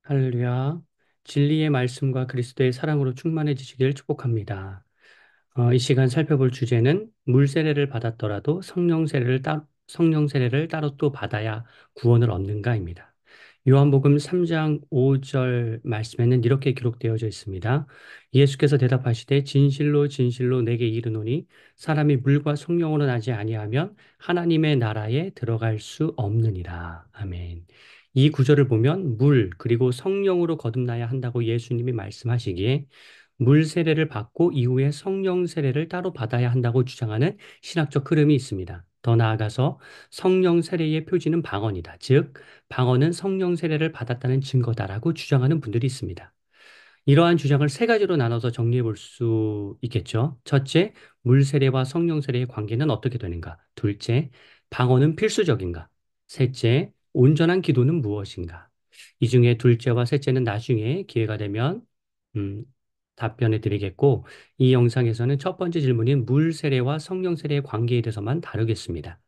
할렐루야. 진리의 말씀과 그리스도의 사랑으로 충만해지시길 축복합니다. 이 시간 살펴볼 주제는 물 세례를 받았더라도 성령 세례를 따로 또 받아야 구원을 얻는가입니다. 요한복음 3장 5절 말씀에는 이렇게 기록되어져 있습니다. 예수께서 대답하시되 진실로 진실로 내게 이르노니 사람이 물과 성령으로 나지 아니하면 하나님의 나라에 들어갈 수 없느니라. 아멘. 이 구절을 보면 물 그리고 성령으로 거듭나야 한다고 예수님이 말씀하시기에 물 세례를 받고 이후에 성령 세례를 따로 받아야 한다고 주장하는 신학적 흐름이 있습니다. 더 나아가서 성령 세례의 표지는 방언이다. 즉, 방언은 성령 세례를 받았다는 증거다라고 주장하는 분들이 있습니다. 이러한 주장을 세 가지로 나눠서 정리해 볼 수 있겠죠. 첫째, 물 세례와 성령 세례의 관계는 어떻게 되는가? 둘째, 방언은 필수적인가? 셋째, 온전한 기도는 무엇인가? 이 중에 둘째와 셋째는 나중에 기회가 되면 음, 답변해 드리겠고, 이 영상에서는 첫 번째 질문인 물 세례와 성령 세례의 관계에 대해서만 다루겠습니다.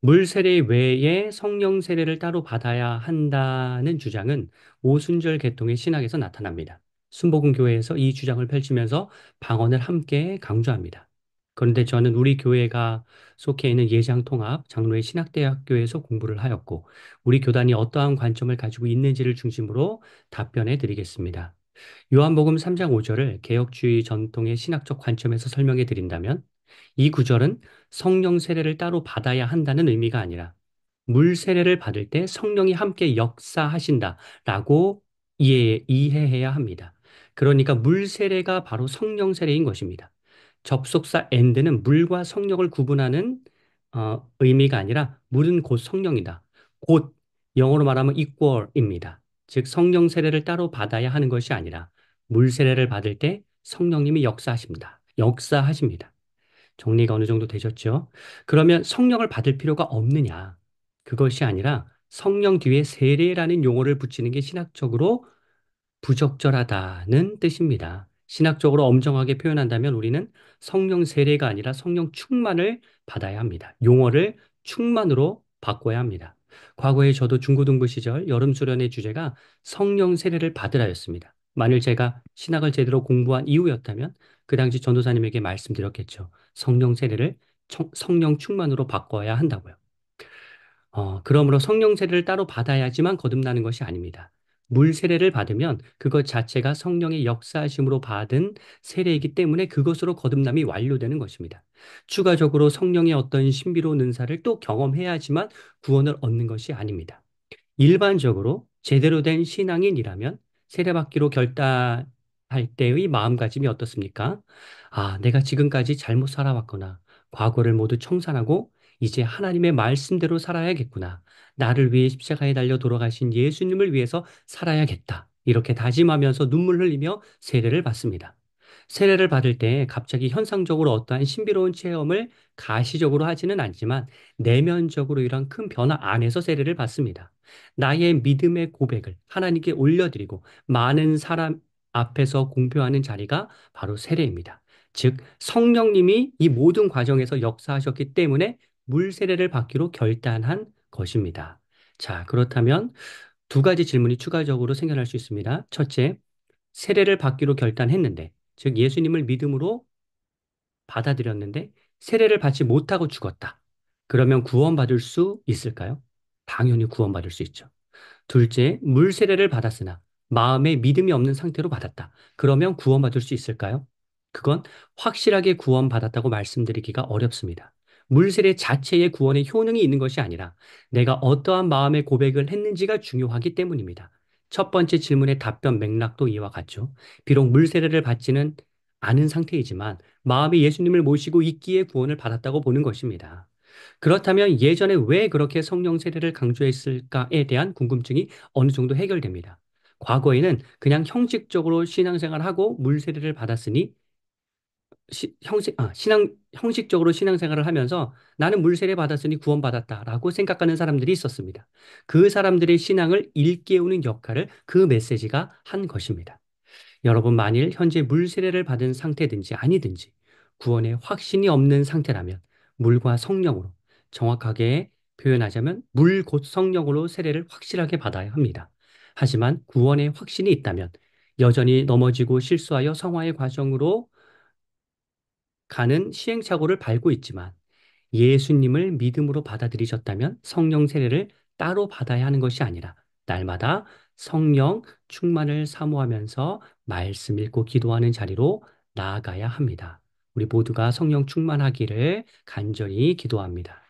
물 세례 외에 성령 세례를 따로 받아야 한다는 주장은 오순절 계통의 신학에서 나타납니다. 순복음 교회에서 이 주장을 펼치면서 방언을 함께 강조합니다. 그런데 저는 우리 교회가 속해 있는 예장통합 장로의 신학대학교에서 공부를 하였고, 우리 교단이 어떠한 관점을 가지고 있는지를 중심으로 답변해 드리겠습니다. 요한복음 3장 5절을 개혁주의 전통의 신학적 관점에서 설명해 드린다면 이 구절은 성령 세례를 따로 받아야 한다는 의미가 아니라 물 세례를 받을 때 성령이 함께 역사하신다라고 이해해야 합니다. 그러니까 물 세례가 바로 성령 세례인 것입니다. 접속사 and는 물과 성령을 구분하는 의미가 아니라 물은 곧 성령이다. 곧 영어로 말하면 equal입니다. 즉 성령 세례를 따로 받아야 하는 것이 아니라 물 세례를 받을 때 성령님이 역사하십니다. 역사하십니다. 정리가 어느 정도 되셨죠? 그러면 성령을 받을 필요가 없느냐? 그것이 아니라 성령 뒤에 세례라는 용어를 붙이는 게 신학적으로 부적절하다는 뜻입니다. 신학적으로 엄정하게 표현한다면 우리는 성령 세례가 아니라 성령 충만을 받아야 합니다. 용어를 충만으로 바꿔야 합니다. 과거에 저도 중고등부 시절 여름 수련의 주제가 성령 세례를 받으라였습니다. 만일 제가 신학을 제대로 공부한 이후였다면 그 당시 전도사님에게 말씀드렸겠죠. 성령 세례를 성령 충만으로 바꿔야 한다고요. 그러므로 성령 세례를 따로 받아야지만 거듭나는 것이 아닙니다. 물 세례를 받으면 그것 자체가 성령의 역사하심으로 받은 세례이기 때문에 그것으로 거듭남이 완료되는 것입니다. 추가적으로 성령의 어떤 신비로운 은사를 또 경험해야지만 구원을 얻는 것이 아닙니다. 일반적으로 제대로 된 신앙인이라면 세례받기로 결단할 때의 마음가짐이 어떻습니까? 아, 내가 지금까지 잘못 살아왔거나 과거를 모두 청산하고 이제 하나님의 말씀대로 살아야겠구나. 나를 위해 십자가에 달려 돌아가신 예수님을 위해서 살아야겠다. 이렇게 다짐하면서 눈물 흘리며 세례를 받습니다. 세례를 받을 때 갑자기 현상적으로 어떠한 신비로운 체험을 가시적으로 하지는 않지만 내면적으로 이런 큰 변화 안에서 세례를 받습니다. 나의 믿음의 고백을 하나님께 올려드리고 많은 사람 앞에서 공표하는 자리가 바로 세례입니다. 즉, 성령님이 이 모든 과정에서 역사하셨기 때문에 물 세례를 받기로 결단한 것입니다. 자, 그렇다면 두 가지 질문이 추가적으로 생겨날 수 있습니다. 첫째, 세례를 받기로 결단했는데, 즉 예수님을 믿음으로 받아들였는데 세례를 받지 못하고 죽었다. 그러면 구원받을 수 있을까요? 당연히 구원받을 수 있죠. 둘째, 물 세례를 받았으나 마음에 믿음이 없는 상태로 받았다. 그러면 구원받을 수 있을까요? 그건 확실하게 구원받았다고 말씀드리기가 어렵습니다. 물 세례 자체의 구원의 효능이 있는 것이 아니라 내가 어떠한 마음의 고백을 했는지가 중요하기 때문입니다. 첫 번째 질문의 답변 맥락도 이와 같죠. 비록 물 세례를 받지는 않은 상태이지만 마음이 예수님을 모시고 있기에 구원을 받았다고 보는 것입니다. 그렇다면 예전에 왜 그렇게 성령 세례를 강조했을까에 대한 궁금증이 어느 정도 해결됩니다. 과거에는 그냥 형식적으로 신앙생활하고 물 세례를 받았으니 형식적으로 신앙생활을 하면서 나는 물 세례 받았으니 구원받았다라고 생각하는 사람들이 있었습니다. 그 사람들의 신앙을 일깨우는 역할을 그 메시지가 한 것입니다. 여러분, 만일 현재 물 세례를 받은 상태든지 아니든지 구원에 확신이 없는 상태라면 물과 성령으로, 정확하게 표현하자면 물 곧 성령으로 세례를 확실하게 받아야 합니다. 하지만 구원의 확신이 있다면 여전히 넘어지고 실수하여 성화의 과정으로 가는 시행착오를 밟고 있지만 예수님을 믿음으로 받아들이셨다면 성령 세례를 따로 받아야 하는 것이 아니라 날마다 성령 충만을 사모하면서 말씀 읽고 기도하는 자리로 나아가야 합니다. 우리 모두가 성령 충만하기를 간절히 기도합니다.